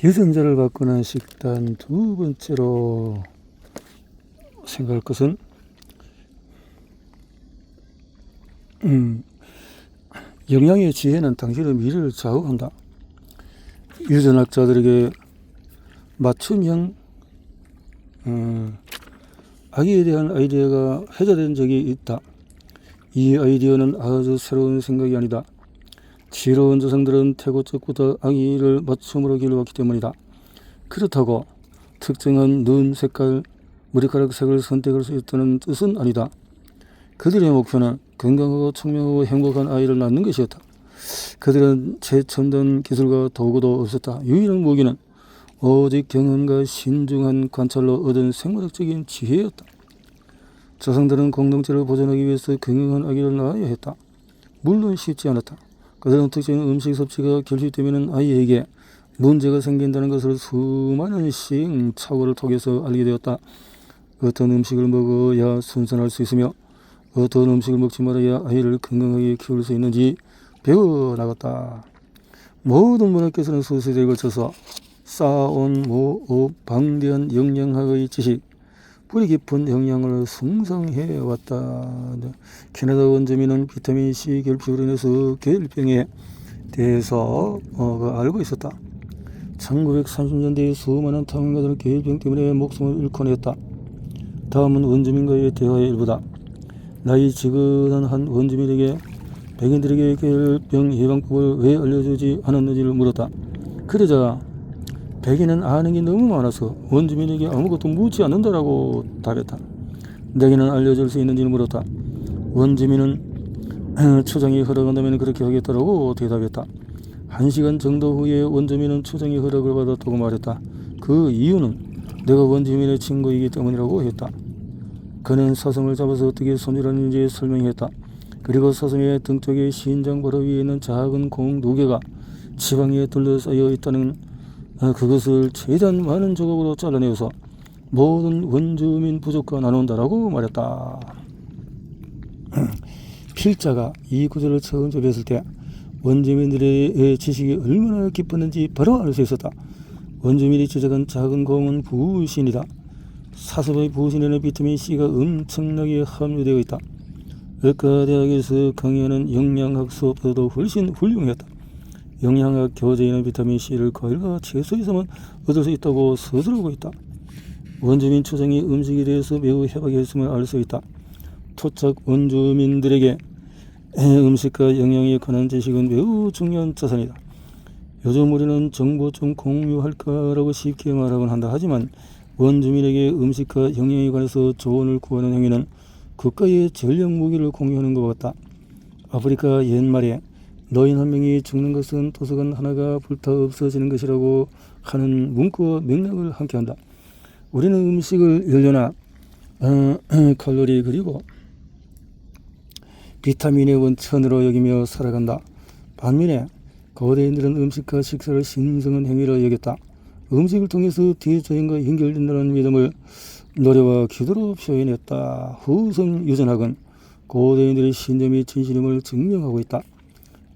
유전자를 바꾸는 식단 두 번째로 생각할 것은 영양의 지혜는 당신의 미래를 좌우한다. 유전학자들에게 맞춤형 아기에 대한 아이디어가 회자된 적이 있다. 이 아이디어는 아주 새로운 생각이 아니다. 지혜로운 조상들은 태고적부터 아기를 맞춤으로 길러왔기 때문이다. 그렇다고 특정한 눈 색깔, 머리카락 색을 선택할 수 있다는 뜻은 아니다. 그들의 목표는 건강하고 청명하고 행복한 아이를 낳는 것이었다. 그들은 최첨단 기술과 도구도 없었다. 유일한 무기는 오직 경험과 신중한 관찰로 얻은 생물학적인 지혜였다. 조상들은 공동체를 보존하기 위해서 건강한 아기를 낳아야 했다. 물론 쉽지 않았다. 그들은 특정한 음식 섭취가 결핍되면 아이에게 문제가 생긴다는 것을 수많은 시행착오를 통해서 알게 되었다. 어떤 음식을 먹어야 순산할 수 있으며 어떤 음식을 먹지 말아야 아이를 건강하게 키울 수 있는지 배워나갔다. 모든 문화께서는 수세대에 걸쳐서 쌓아온 방대한 영양학의 지식, 뿌리 깊은 영양을 숭상해왔다. 캐나다 원주민은 비타민C 결핍으로 인해서 계열병에 대해서 알고 있었다. 1930년대에 수많은 탐험가들은 계열병 때문에 목숨을 잃곤 했다. 다음은 원주민과의 대화의 일부다. 나이 지긋한 한 원주민에게 백인들에게 계열병 예방법을 왜 알려주지 않았는지를 물었다. 그러자 백인은 아는 게 너무 많아서 원주민에게 아무것도 묻지 않는다라고 답했다. 내게는 알려줄 수 있는지를 물었다. 원주민은 초장이 허락한다면 그렇게 하겠다라고 대답했다. 1시간 정도 후에 원주민은 초장의 허락을 받았다고 말했다. 그 이유는 내가 원주민의 친구이기 때문이라고 했다. 그는 사슴을 잡아서 어떻게 손질하는지 설명했다. 그리고 사슴의 등 쪽에 신장 바로 위에 있는 작은 공 2개가 지방에 둘러싸여 있다는 그것을 최대한 많은 조각으로 잘라내어서 모든 원주민 부족과 나눈다라고 말했다. 필자가 이 구절을 처음 접했을 때 원주민들의 지식이 얼마나 깊었는지 바로 알 수 있었다. 원주민이 제작한 작은 공은 부신이다. 사슴의 부신에는 비타민C가 엄청나게 함유되어 있다. 의과대학에서 강의하는 영양학 수업보다도 훨씬 훌륭했다. 영양학 교재에는 비타민C를 과일과 채소에서만 얻을 수 있다고 서술하고 있다. 원주민 초장이 음식에 대해서 매우 해박했음을 알 수 있다. 토착 원주민들에게 음식과 영양에 관한 지식은 매우 중요한 자산이다. 요즘 우리는 정보 좀 공유할까라고 쉽게 말하곤 한다. 하지만 원주민에게 음식과 영양에 관해서 조언을 구하는 행위는 국가의 전략 무기를 공유하는 것 같다. 아프리카 옛말에 노인 한 명이 죽는 것은 도서관 하나가 불타 없어지는 것이라고 하는 문구와 맥락을 함께한다. 우리는 음식을 연료나 칼로리 그리고 비타민의 원천으로 여기며 살아간다. 반면에 고대인들은 음식과 식사를 신성한 행위로 여겼다. 음식을 통해서 대자연과 연결된다는 믿음을 노래와 기도로 표현했다. 후성 유전학은 고대인들의 신념이 진실임을 증명하고 있다.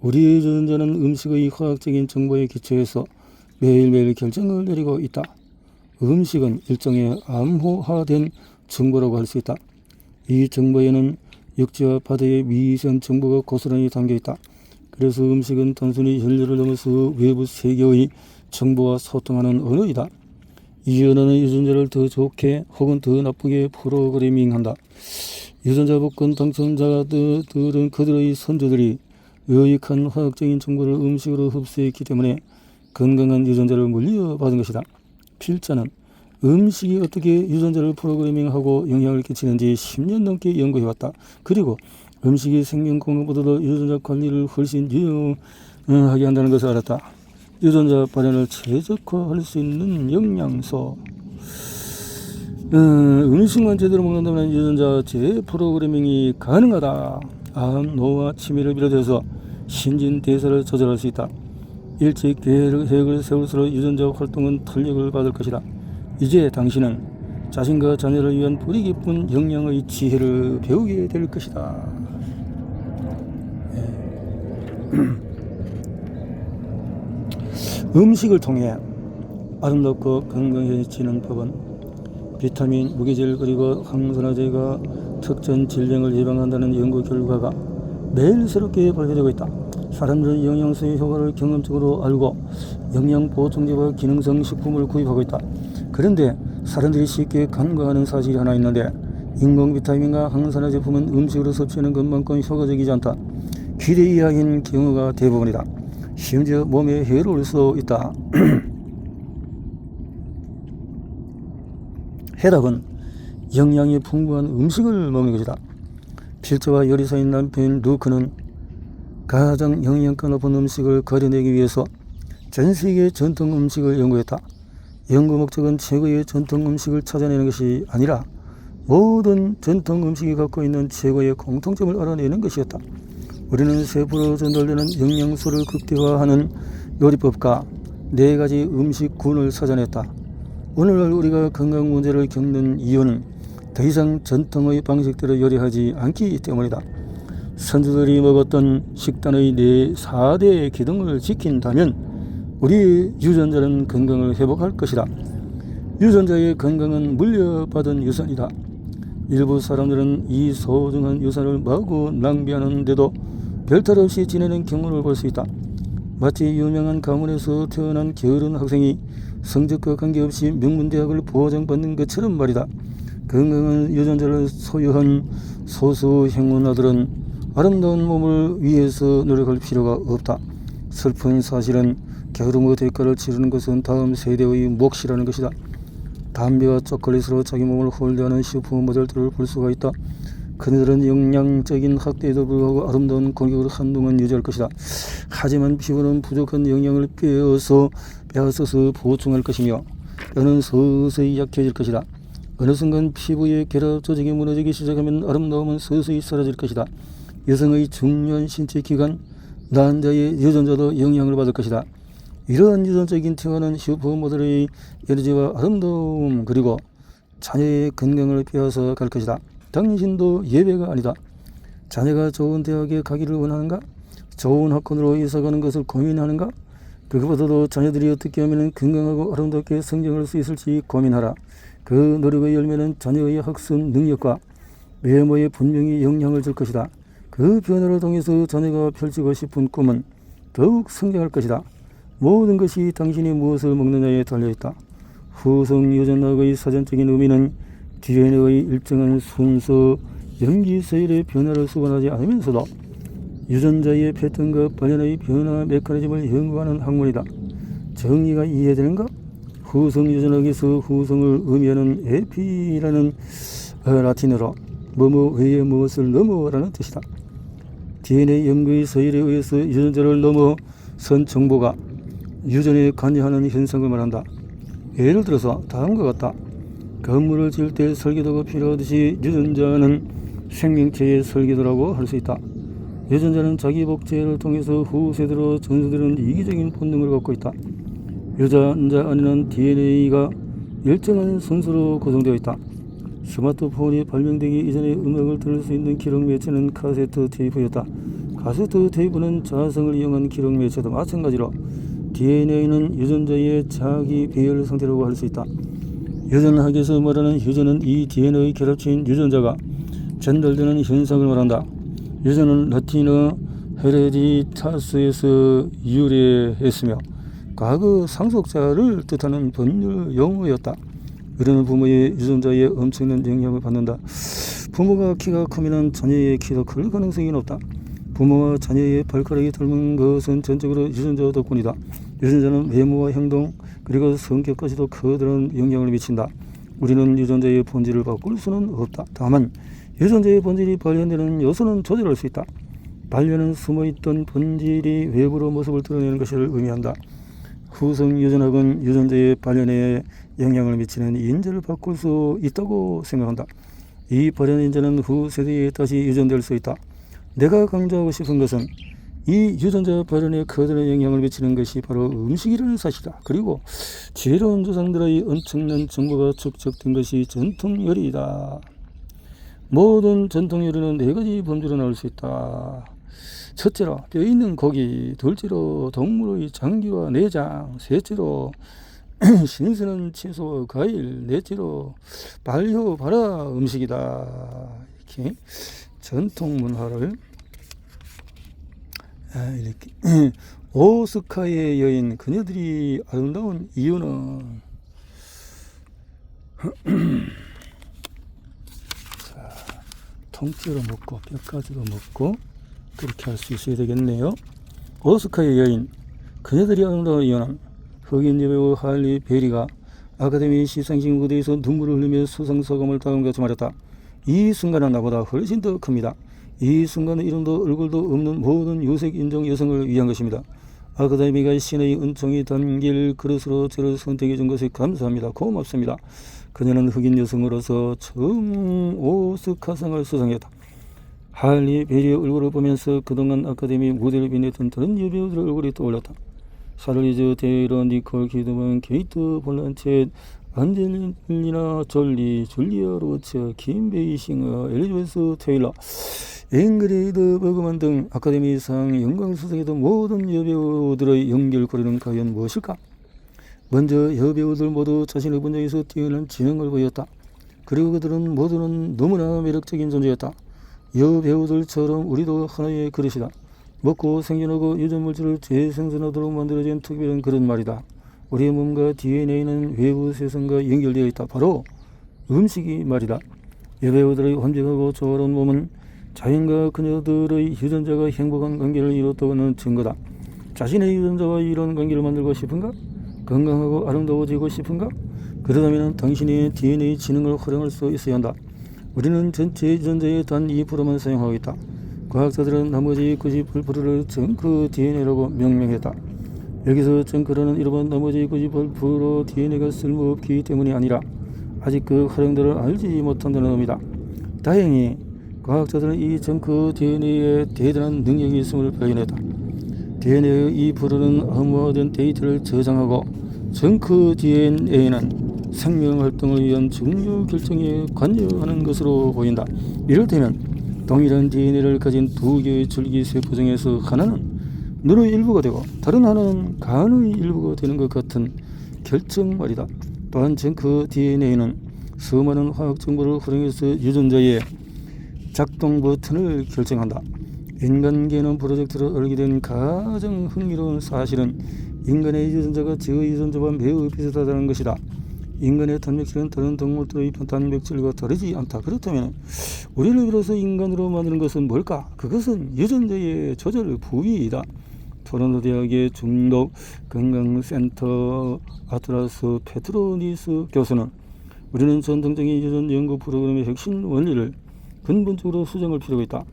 우리의 유전자는 음식의 화학적인 정보에 기초해서 매일매일 결정을 내리고 있다. 음식은 일종의 암호화된 정보라고 할 수 있다. 이 정보에는 육지와 바다의 미세한 정보가 고스란히 담겨 있다. 그래서 음식은 단순히 혈류를 넘어서 외부 세계의 정보와 소통하는 언어이다. 이 언어는 유전자를 더 좋게 혹은 더 나쁘게 프로그래밍한다. 유전자 복권 당첨자들은 그들의 선조들이 유익한 화학적인 정보를 음식으로 흡수했기 때문에 건강한 유전자를 물려받은 것이다. 필자는 음식이 어떻게 유전자를 프로그래밍하고 영향을 끼치는지 10년 넘게 연구해왔다. 그리고 음식이 생명 건강보다도 유전자 관리를 훨씬 유용하게 한다는 것을 알았다. 유전자 발현을 최적화할 수 있는 영양소. 음식만 제대로 먹는다면 유전자 재프로그래밍이 가능하다. 암, 노화, 치매를 비롯해서 신진대사를 조절할 수 있다. 일찍 계획을 세울수록 유전자 활동은 탄력을 받을 것이다. 이제 당신은 자신과 자녀를 위한 뿌리 깊은 영양의 지혜를 배우게 될 것이다. 음식을 통해 아름답고 건강해지는 법은 비타민, 무기질 그리고 항산화제가 특정 질병을 예방한다는 연구 결과가 매일 새롭게 발표되고 있다. 사람들은 영양소의 효과를 경험적으로 알고 영양 보충제와 기능성 식품을 구입하고 있다. 그런데 사람들이 쉽게 간과하는 사실이 하나 있는데, 인공 비타민과 항산화 제품은 음식으로 섭취하는 것만큼 효과적이지 않다. 기대 이하인 경우가 대부분이다. 심지어 몸에 해로울 수 있다. 해답은 영양이 풍부한 음식을 먹는 것이다. 필자와 요리사인 남편 루크는 가장 영양가 높은 음식을 거려내기 위해서 전 세계 전통 음식을 연구했다. 연구 목적은 최고의 전통 음식을 찾아내는 것이 아니라 모든 전통 음식이 갖고 있는 최고의 공통점을 알아내는 것이었다. 우리는 세포로 전달되는 영양소를 극대화하는 요리법과 4가지 음식군을 찾아냈다. 오늘날 우리가 건강 문제를 겪는 이유는 더 이상 전통의 방식대로 요리하지 않기 때문이다. 선조들이 먹었던 식단의 4대 기둥을 지킨다면 우리의 유전자는 건강을 회복할 것이다. 유전자의 건강은 물려받은 유산이다. 일부 사람들은 이 소중한 유산을 마구 낭비하는데도 별탈 없이 지내는 경우를 볼 수 있다. 마치 유명한 가문에서 태어난 게으른 학생이 성적과 관계없이 명문대학을 보장받는 것처럼 말이다. 건강한 유전자를 소유한 소수 행운아들은 아름다운 몸을 위해서 노력할 필요가 없다. 슬픈 사실은 게으름의 대가를 치르는 것은 다음 세대의 몫이라는 것이다. 담배와 초콜릿으로 자기 몸을 홀대하는 슈퍼모델들을 볼 수가 있다. 그들은 영양적인 학대에도 불구하고 아름다운 골격을 한동안 유지할 것이다. 하지만 피부는 부족한 영양을 빼앗아서 보충할 것이며 뼈는 서서히 약해질 것이다. 어느 순간 피부의 결합 조직이 무너지기 시작하면 아름다움은 서서히 사라질 것이다. 여성의 중요한 신체 기관, 난자의 유전자도 영향을 받을 것이다. 이러한 유전적인 퇴화는 슈퍼모델의 에너지와 아름다움 그리고 자녀의 건강을 빼앗아 갈 것이다. 당신도 예외가 아니다. 자녀가 좋은 대학에 가기를 원하는가? 좋은 학원으로 이사가는 것을 고민하는가? 그것보다도 자녀들이 어떻게 하면 건강하고 아름답게 성장할 수 있을지 고민하라. 그 노력의 열매는 자녀의 학습 능력과 외모에 분명히 영향을 줄 것이다. 그 변화를 통해서 자녀가 펼치고 싶은 꿈은 더욱 성장할 것이다. 모든 것이 당신이 무엇을 먹느냐에 달려있다. 후성 유전학의 사전적인 의미는 DNA의 일정한 순서, 염기 서열의 변화를 수반하지 않으면서도 유전자의 패턴과 발현의 변화 메커니즘을 연구하는 학문이다. 정의가 이해되는가? 후성 유전학에서 후성을 의미하는 에피라는 라틴어로 뭐뭐 외에 무엇을 넘어라는 뜻이다. DNA 염기 서열에 의해서 유전자를 넘어선 정보가 유전에 관여하는 현상을 말한다. 예를 들어서 다음과 같다. 건물을 지을 때 설계도가 필요하듯이 유전자는 생명체의 설계도라고 할 수 있다. 유전자는 자기 복제를 통해서 후 세대로 전수되는 이기적인 본능을 갖고 있다. 유전자 안에는 DNA가 일정한 순서로 구성되어 있다. 스마트폰이 발명되기 이전에 음악을 들을 수 있는 기록 매체는 카세트 테이프였다. 카세트 테이프는 자성을 이용한 기록 매체도 마찬가지로 DNA는 유전자의 자기 배열 상태라고 할 수 있다. 유전학에서 말하는 유전은 이 DNA 결합체인 유전자가 전달되는 현상을 말한다. 유전은 라틴어 헤레디타스에서 유래했으며 과거 상속자를 뜻하는 법률 용어였다. 우리는 부모의 유전자에 엄청난 영향을 받는다. 부모가 키가 크면 자녀의 키도 클 가능성이 높다. 부모와 자녀의 발가락이 닮은 것은 전적으로 유전자 덕분이다. 유전자는 외모와 행동 그리고 성격까지도 커다란 영향을 미친다. 우리는 유전자의 본질을 바꿀 수는 없다. 다만 유전자의 본질이 발현되는 요소는 조절할 수 있다. 발현은 숨어있던 본질이 외부로 모습을 드러내는 것을 의미한다. 후성 유전학은 유전자의 발현에 영향을 미치는 인자를 바꿀 수 있다고 생각한다. 이 발현 인자는 후 세대에 다시 유전될 수 있다. 내가 강조하고 싶은 것은 이 유전자 발현에 커다란 영향을 미치는 것이 바로 음식이라는 사실이다. 그리고 지혜로운 조상들의 엄청난 정보가 축적된 것이 전통 요리이다. 모든 전통 요리는 4가지 범주로 나올 수 있다. 첫째로 뼈 있는 고기, 둘째로 동물의 장기와 내장, 셋째로 신선한 채소, 과일, 넷째로 발효 발화 음식이다. 이렇게 전통 문화를 이렇게 오스카의 여인, 그녀들이 아름다운 이유는 자, 통째로 먹고 뼈까지도 먹고 그렇게 할 수 있어야 되겠네요. 오스카의 여인, 그녀들이 아름다운 이유는 흑인 여배우 할리 베리가 아카데미 시상식 무대에서 눈물을 흘리며 수상소감을 다음 같이 말했다. 이 순간은 나보다 훨씬 더 큽니다. 이 순간은 이름도 얼굴도 없는 모든 유색 인종 여성을 위한 것입니다. 아카데미가 신의 은총이 담길 그릇으로 저를 선택해 준 것에 감사합니다. 고맙습니다. 그녀는 흑인 여성으로서 처음 오스카상을 수상했다. 할리 베리의 얼굴을 보면서 그동안 아카데미 무대를 빛냈던 다른 여배우들의 얼굴이 떠올랐다. 샤를리즈 테일러, 니콜 키드만, 케이트 블란쳇, 안젤리나 졸리, 줄리아 로치, 김 베이싱어, 엘리자베스 테일러, 잉그리드 버그만 등 아카데미상 영광수상했던 모든 여배우들의 연결고리는 과연 무엇일까? 먼저 여배우들 모두 자신의 분야에서 뛰어난 지능을 보였다. 그리고 그들은 모두는 너무나 매력적인 존재였다. 여배우들처럼 우리도 하나의 그릇이다. 먹고 생존하고 유전물질을 재생산하도록 만들어진 특별한 그런 말이다. 우리의 몸과 DNA는 외부 세상과 연결되어 있다. 바로 음식이 말이다. 여배우들의 완벽하고 조화로운 몸은 자연과 그녀들의 유전자가 행복한 관계를 이뤘다는 증거다. 자신의 유전자와 이런 관계를 만들고 싶은가? 건강하고 아름다워지고 싶은가? 그러다면 당신의 DNA 지능을 활용할 수 있어야 한다. 우리는 전체 유전자의 단 2%만 사용하고 있다. 과학자들은 나머지 98%를 정크 DNA라고 명명했다. 여기서 정크라는 이름은 나머지 98% DNA가 쓸모없기 때문이 아니라 아직 그 활용도를 알지 못한다는 의미다. 다행히 과학자들은 이 정크 DNA에 대단한 능력이 있음을 발견했다. DNA의 2%는 암호화된 데이터를 저장하고 정크 DNA는 생명활동을 위한 중요 결정에 관여하는 것으로 보인다. 이를테면 동일한 DNA를 가진 두 개의 줄기세포 중에서 하나는 눈의 일부가 되고 다른 하나는 간의 일부가 되는 것 같은 결정 말이다. 또한 정크 DNA는 수많은 화학 정보를 활용해서 유전자의 작동 버튼을 결정한다. 인간 게놈 프로젝트로 알게 된 가장 흥미로운 사실은 인간의 유전자가 저의 유전자와 매우 비슷하다는 것이다. 인간의 단백질은 다른 동물들의 단백질과 다르지 않다. 그렇다면 우리를 비로소 인간으로 만드는 것은 뭘까? 그것은 유전자의 조절 부위이다. 토론토 대학의 중독 건강센터 아트라스 페트로니스 교수는 우리는 전통적인 유전 연구 프로그램의 핵심 원리를 근본적으로 수정할 필요가 있다.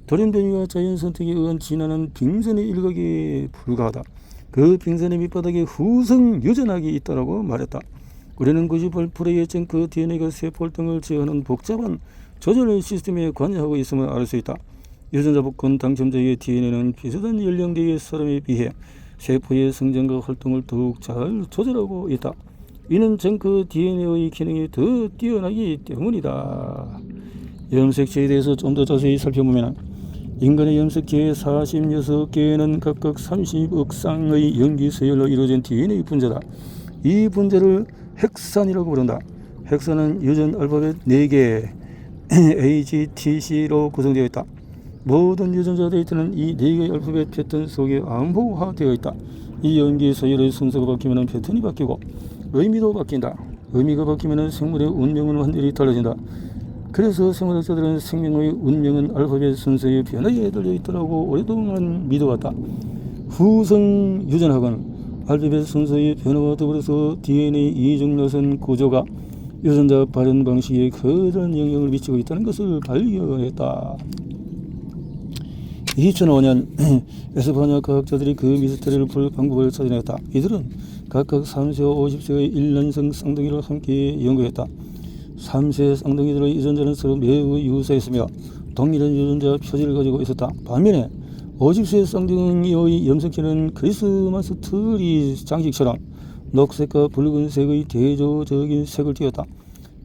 돌연변이와 자연 선택에 의한 진화는 빙산의 일각에 불과하다. 그 빙산의 밑바닥에 후성 유전학이 있다고 말했다. 우리는 98%의 정크 DNA가 세포 활동을 제어하는 복잡한 조절 시스템에 관여하고 있음을 알 수 있다. 유전자 복권 당첨자의 DNA는 비슷한 연령대의 사람에 비해 세포의 성장과 활동을 더욱 잘 조절하고 있다. 이는 정크 DNA의 기능이 더 뛰어나기 때문이다. 염색체에 대해서 좀 더 자세히 살펴보면 인간의 염색체의 46개는 각각 30억 쌍의 염기서열로 이루어진 DNA 분자다. 이 분자를 헥산이라고 부른다. 헥산은 유전 알파벳 4개 AGTC로 구성되어 있다. 모든 유전자 데이터는 이 4개의 알파벳 패턴 속에 암호화되어 있다. 이 염기 서열의 순서가 바뀌면 패턴이 바뀌고 의미도 바뀐다. 의미가 바뀌면 생물의 운명은 완전히 달라진다. 그래서 생물학자들은 생명의 운명은 알파벳 순서의 변화에 달려있다고 오랫동안 믿어왔다. 후성 유전학은 알파벳 순서의 변화와 더불어서 DNA 이중나선 구조가 유전자 발현 방식에 커다란 영향을 미치고 있다는 것을 발견했다. 2005년 에스파냐 과학자들이 그 미스터리를 풀 방법을 찾아냈다. 이들은 각각 3세와 50세의 일란성 쌍둥이를 함께 연구했다. 3세 쌍둥이들의 유전자는 서로 매우 유사했으며 동일한 유전자 표지를 가지고 있었다. 반면에 50세 쌍둥이의 염색체는 크리스마스 트리 장식처럼 녹색과 붉은색의 대조적인 색을 띠었다.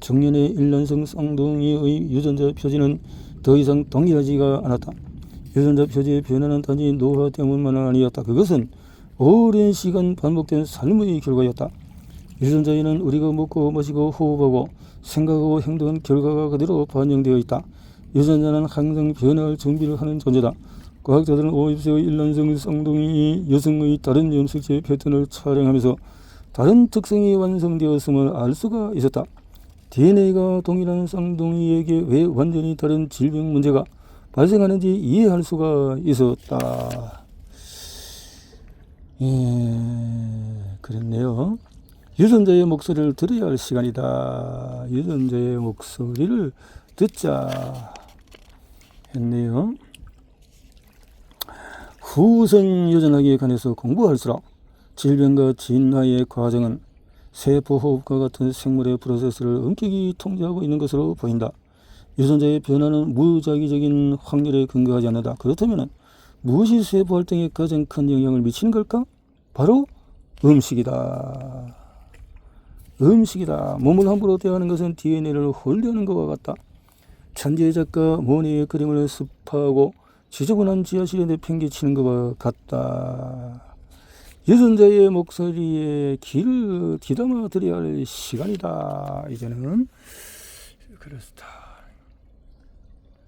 청년의 일란성 쌍둥이의 유전자 표지는 더 이상 동일하지가 않았다. 유전자 표지의 변화는 단지 노화 때문만은 아니었다. 그것은 오랜 시간 반복된 삶의 결과였다. 유전자에는 우리가 먹고 마시고 호흡하고 생각하고 행동한 결과가 그대로 반영되어 있다. 유전자는 항상 변화할 준비를 하는 존재다. 과학자들은 50세의 일란성 쌍둥이 여성의 다른 염색체 패턴을 촬영하면서 다른 특성이 완성되었음을 알 수가 있었다. DNA가 동일한 쌍둥이에게 왜 완전히 다른 질병 문제가 발생하는지 이해할 수가 있었다. 그랬네요. 유전자의 목소리를 들어야 할 시간이다. 유전자의 목소리를 듣자 했네요. 후성 유전학에 관해서 공부할수록 질병과 진화의 과정은 세포호흡과 같은 생물의 프로세스를 엄격히 통제하고 있는 것으로 보인다. 유전자의 변화는 무작위적인 확률에 근거하지 않는다. 그렇다면 무엇이 세포 활동에 가장 큰 영향을 미치는 걸까? 바로 음식이다. 음식이다. 몸을 함부로 대하는 것은 DNA를 홀려는 것과 같다. 천재 작가 모네의 그림을 습하고 지저분한 지하실에 내팽개치는 것과 같다. 유전자의 목소리에 귀를 귀담아 드려야 할 시간이다. 이제는 그렇다.